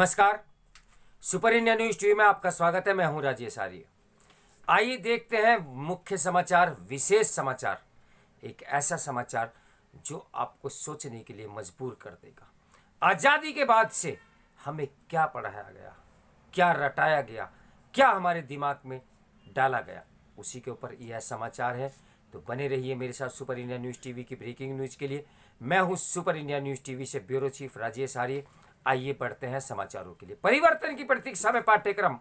नमस्कार। Super India news TV में आपका स्वागत है। मैं हूं राजेश आर्य। आइए देखते हैं मुख्य समाचार, विशेष समाचार। एक ऐसा समाचार जो आपको सोचने के लिए मजबूर कर देगा। आज़ादी के बाद से हमें क्या पढ़ाया गया, क्या रटाया गया, क्या हमारे दिमाग में डाला गया, उसी के ऊपर यह समाचार है। तो बने रहिए मेरे साथ सुपर इंडिया न्यूज टीवी की ब्रेकिंग न्यूज के लिए। मैं हूं सुपर इंडिया न्यूज टीवी से ब्यूरो चीफ राजेश आर्य। आइए बढ़ते हैं समाचारों के लिए। परिवर्तन की प्रतीक्षा में पाठ्यक्रम।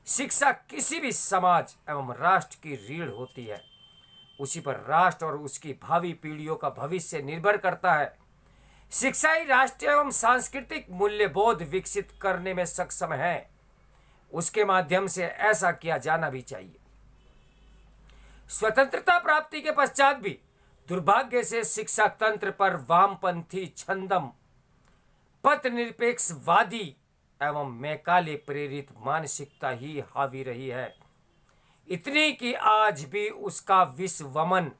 शिक्षा किसी भी समाज एवं राष्ट्र की रीढ़ होती है। उसी पर राष्ट्र और उसकी भावी पीढ़ियों का भविष्य निर्भर करता है। शिक्षा ही राष्ट्रीय एवं सांस्कृतिक मूल्यबोध विकसित करने में सक्षम है। उसके माध्यम से ऐसा किया जाना भी चाहिए। स्वतंत्रता प्राप्ति के पश्चात भी दुर्भाग्य से शिक्षा तंत्र पर वामपंथी छंदम, पथ निरपेक्षवादी एवं मैकाले प्रेरित मानसिकता ही हावी रही है। इतनी कि आज भी उसका विश्वमन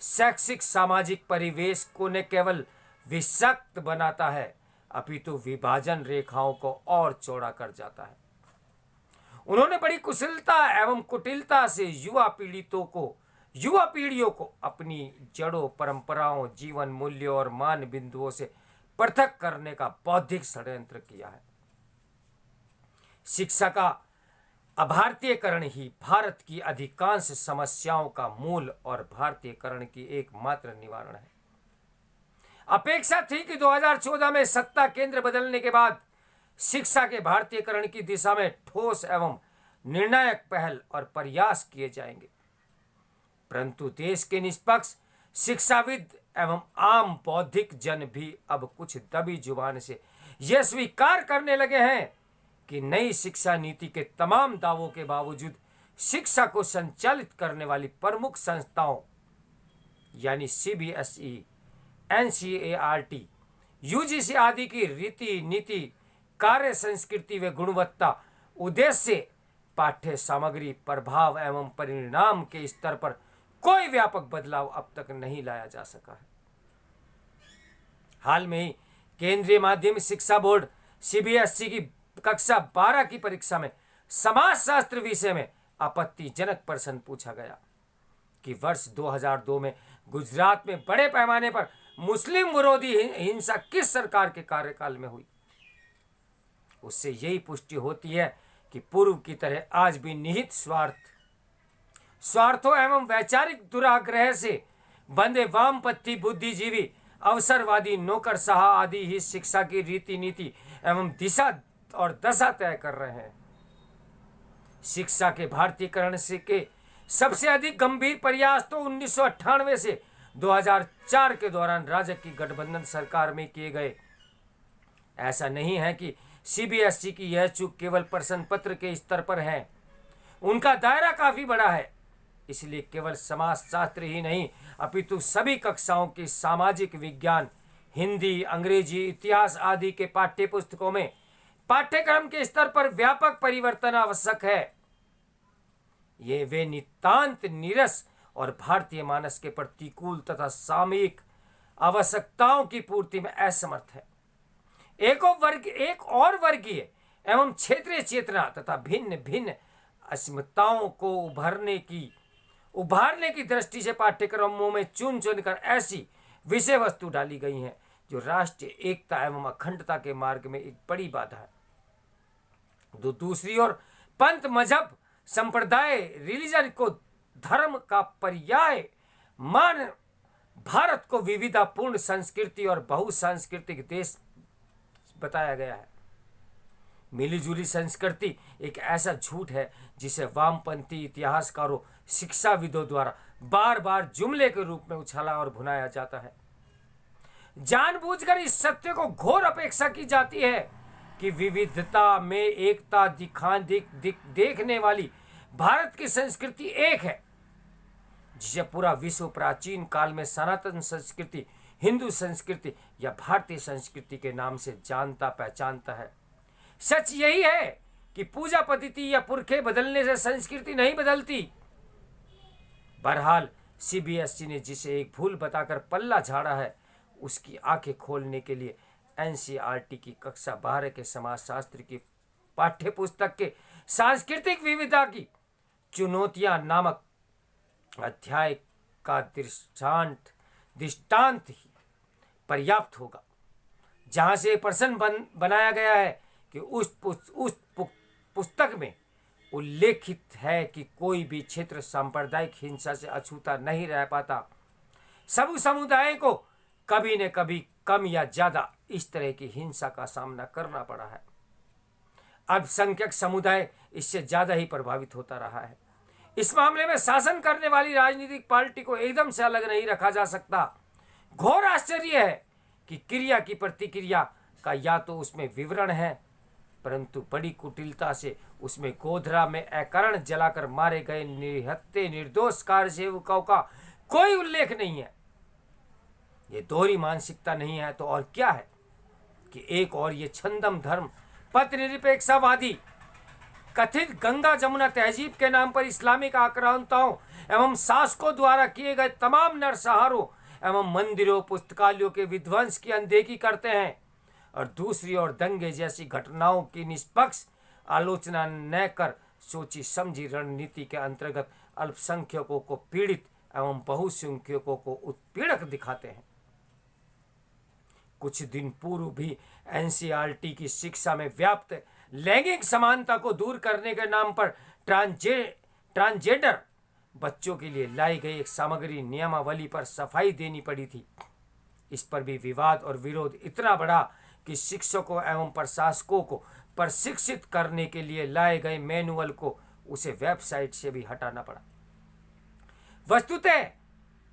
शैक्षिक सामाजिक परिवेश को न केवल विषक्त बनाता है अपितु विभाजन रेखाओं को और चौड़ा कर जाता है। उन्होंने बड़ी कुशलता एवं कुटिलता से युवा पीढ़ियों को अपनी जड़ों, परंपराओं, जीवन मूल्यों और मान बिंदुओं से पृथक करने का बौद्धिक षड्यंत्र किया है। शिक्षा का अभारतीयकरण ही भारत की अधिकांश समस्याओं का मूल और भारतीयकरण की एकमात्र निवारण है। अपेक्षा थी कि 2014 में सत्ता केंद्र बदलने के बाद शिक्षा के भारतीयकरण की दिशा में ठोस एवं निर्णायक पहल और प्रयास किए जाएंगे, परंतु देश के निष्पक्ष शिक्षाविद एवं आम बौद्धिक जन भी अब कुछ दबी जुबान से यह स्वीकार करने लगे हैं कि नई शिक्षा नीति के तमाम दावों के बावजूद शिक्षा को संचालित करने वाली प्रमुख संस्थाओं यानी CBSE, NCERT, UGC आदि की रीति, नीति, कार्य संस्कृति व गुणवत्ता, उद्देश्य, पाठ्य सामग्री, प्रभाव एवं परिणाम के स्तर पर कोई व्यापक बदलाव अब तक नहीं लाया जा सका है। हाल में ही केंद्रीय माध्यमिक शिक्षा बोर्ड CBSE की कक्षा 12 की परीक्षा में समाजशास्त्र विषय में आपत्तिजनक प्रश्न पूछा गया कि वर्ष 2002 में गुजरात में बड़े पैमाने पर मुस्लिम विरोधी हिंसा किस सरकार के कार्यकाल में हुई। उससे यही पुष्टि होती है कि पूर्व की तरह आज भी निहित स्वार्थों एवं वैचारिक दुराग्रह से बंधे वामपंथी बुद्धिजीवी, अवसरवादी, नौकरशाह आदि ही शिक्षा की रीति, नीति एवं दिशा और दशा तय कर रहे हैं। शिक्षा के भारतीयकरण से के सबसे अधिक गंभीर प्रयास तो 1998 से 2004 के दौरान राजग की गठबंधन सरकार में किए गए। ऐसा नहीं है कि CBSE की यह चूक केवल प्रश्न पत्र के स्तर पर है। उनका दायरा काफी बड़ा है, इसलिए केवल समाजशास्त्र ही नहीं अपितु सभी कक्षाओं की सामाजिक विज्ञान, हिंदी, अंग्रेजी, इतिहास आदि के पाठ्य पुस्तकों में पाठ्यक्रम के स्तर पर व्यापक परिवर्तन आवश्यक है। ये वे नितांत नीरस और भारतीय मानस के प्रतिकूल तथा सामयिक आवश्यकताओं की पूर्ति में असमर्थ है। एक और वर्गीय एवं क्षेत्रीय चेतना तथा भिन्न भिन्न अस्मिताओं को उभारने की दृष्टि से पाठ्यक्रमों में चुन कर ऐसी विषय वस्तु डाली गई हैं जो राष्ट्रीय एकता एवं अखंडता के मार्ग में एक बड़ी बाधा है। दूसरी ओर पंथ, मजहब, संप्रदाय, रिलीजन को धर्म का पर्याय मान भारत को विविधतापूर्ण संस्कृति और बहुसांस्कृतिक देश बताया गया है। मिलीजुली संस्कृति एक ऐसा झूठ है जिसे वामपंथी इतिहासकारों, शिक्षाविदों द्वारा बार बार जुमले के रूप में उछाला और भुनाया जाता है। जानबूझकर इस सत्य को घोर अपेक्षा की जाती है कि विविधता में एकता देखने वाली भारत की संस्कृति एक है, जिसे पूरा विश्व प्राचीन काल में सनातन संस्कृति, हिंदू संस्कृति या भारतीय संस्कृति के नाम से जानता पहचानता है। सच यही है कि पूजा पद्धति या पुरखे बदलने से संस्कृति नहीं बदलती। बहरहाल CBSE ने जिसे एक भूल बताकर पल्ला झाड़ा है, उसकी आंखें खोलने के लिए एनसीईआरटी की कक्षा 12 के समाजशास्त्र की पाठ्य पुस्तक के सांस्कृतिक विविधता की चुनौतियां नामक अध्याय का दृष्टांत ही पर्याप्त होगा, जहां से प्रश्न बनाया गया है कि उस पुस्तक में उल्लेखित है कि कोई भी क्षेत्र सांप्रदायिक हिंसा से अछूता नहीं रह पाता। सब समुदाय को कभी न कभी कम या ज्यादा इस तरह की हिंसा का सामना करना पड़ा है। अल्पसंख्यक समुदाय इससे ज्यादा ही प्रभावित होता रहा है। इस मामले में शासन करने वाली राजनीतिक पार्टी को एकदम से अलग नहीं रखा जा सकता। घोर आश्चर्य है कि क्रिया की प्रतिक्रिया का या तो उसमें विवरण है, परंतु बड़ी कुटिलता से उसमें गोधरा में अकारण जलाकर मारे गए निहत्थे निर्दोष कार्यसेवकों का कोई उल्लेख नहीं है। ये दोहरी मानसिकता नहीं है तो और क्या है कि एक और ये छंदम धर्म पथ निरपेक्षवादी कथित गंगा जमुना तहजीब के नाम पर इस्लामिक आक्रांताओं एवं शासकों द्वारा किए गए तमाम नरसंहारों एवं मंदिरों पुस्तकालयों के विध्वंस की अनदेखी करते हैं, और दूसरी ओर दंगे जैसी घटनाओं की निष्पक्ष आलोचना न कर सोची समझी रणनीति के अंतर्गत अल्पसंख्यकों को पीड़ित एवं बहुसंख्यकों को उत्पीड़क दिखाते हैं। कुछ दिन पूर्व भी एनसीईआरटी की शिक्षा में व्याप्त लैंगिक समानता को दूर करने के नाम पर ट्रांसजेंडर बच्चों के लिए लाई गई एक सामग्री नियमावली पर सफाई देनी पड़ी थी। इस पर भी विवाद और विरोध इतना बड़ा कि शिक्षकों एवं प्रशासकों को प्रशिक्षित करने के लिए लाए गए मैनुअल को उसे वेबसाइट से भी हटाना पड़ा। वस्तुतः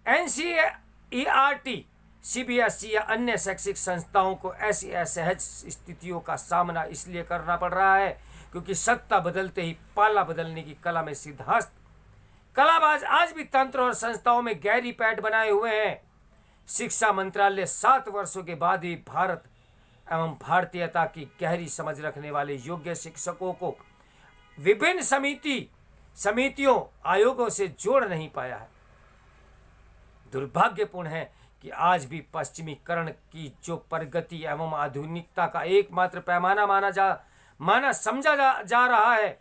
एनसीईआरटी सीबीएसई या अन्य शैक्षिक संस्थाओं को ऐसी असहज स्थितियों का सामना इसलिए करना पड़ रहा है क्योंकि सत्ता बदलते ही पाला बदलने की कला में सिद्धास्त कलाबाज आज भी तंत्र और संस्थाओं में गहरी पैठ बनाए हुए हैं। शिक्षा मंत्रालय 7 वर्षों के बाद ही भारत एवं भारतीयता की गहरी समझ रखने वाले योग्य शिक्षकों को विभिन्न समितियों आयोगों से जोड़ नहीं पाया है। दुर्भाग्यपूर्ण है कि आज भी पश्चिमीकरण की जो प्रगति एवं आधुनिकता का एकमात्र पैमाना समझा जा रहा है,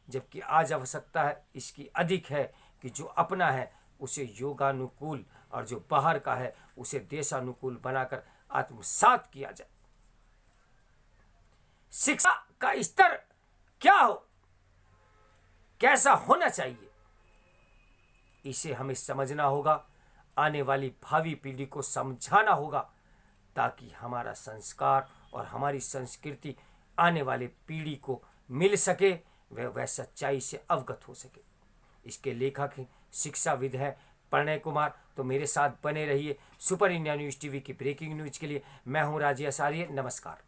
जबकि आज आवश्यकता है इसकी अधिक है कि जो अपना है उसे योगानुकूल और जो बाहर का है उसे देशानुकूल बनाकर आत्मसात किया जाए। शिक्षा का स्तर क्या हो, कैसा होना चाहिए, इसे हमें समझना होगा, आने वाली भावी पीढ़ी को समझाना होगा, ताकि हमारा संस्कार और हमारी संस्कृति आने वाले पीढ़ी को मिल सके, वह सच्चाई से अवगत हो सके। इसके लेखक हैं, शिक्षाविद है प्रणय कुमार। तो मेरे साथ बने रहिए सुपर इंडिया न्यूज़ टीवी की ब्रेकिंग न्यूज़ के लिए। मैं हूं राजेश आर्य। नमस्कार।